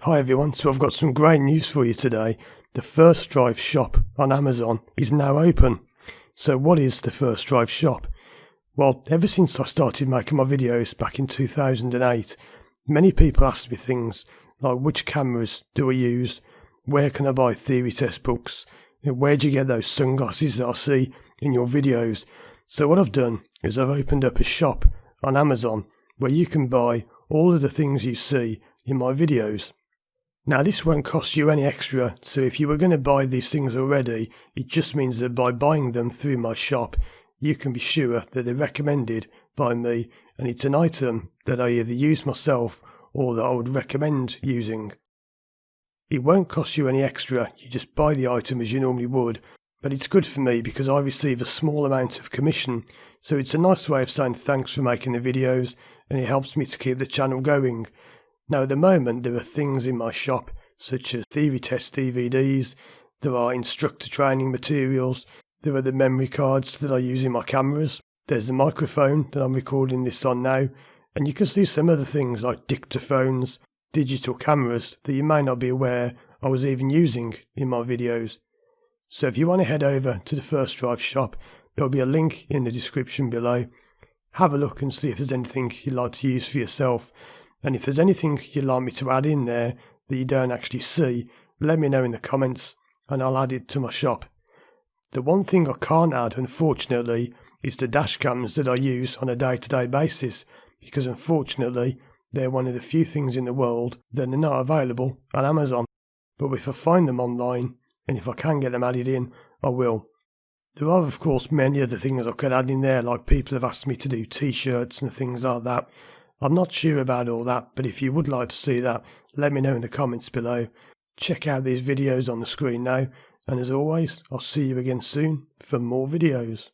Hi everyone, so I've got some great news for you today. The 1stDrive shop on Amazon is now open. So what is the 1stDrive shop? Well, ever since I started making my videos back in 2008, many people ask me things like which cameras do I use, where can I buy theory test books, where do you get those sunglasses that I see in your videos. So what I've done is I've opened up a shop on Amazon where you can buy all of the things you see in my videos. Now this won't cost you any extra, so if you were going to buy these things already, it just means that by buying them through my shop, you can be sure that they're recommended by me and it's an item that I either use myself or that I would recommend using. It won't cost you any extra, you just buy the item as you normally would, but it's good for me because I receive a small amount of commission, so it's a nice way of saying thanks for making the videos and it helps me to keep the channel going. Now at the moment there are things in my shop such as theory test DVDs, there are instructor training materials, there are the memory cards that I use in my cameras, there's the microphone that I'm recording this on now, and you can see some other things like dictaphones, digital cameras that you may not be aware I was even using in my videos. So if you want to head over to the 1stDrive shop, there'll be a link in the description below. Have a look and see if there's anything you'd like to use for yourself. And if there's anything you'd like me to add in there that you don't actually see, let me know in the comments and I'll add it to my shop. The one thing I can't add, unfortunately, is the dash cams that I use on a day-to-day basis, because unfortunately they're one of the few things in the world that are not available on Amazon. But if I find them online and if I can get them added in, I will. There are of course many other things I could add in there, like people have asked me to do t-shirts and things like that. I'm not sure about all that, but if you would like to see that, let me know in the comments below. Check out these videos on the screen now, and as always, I'll see you again soon for more videos.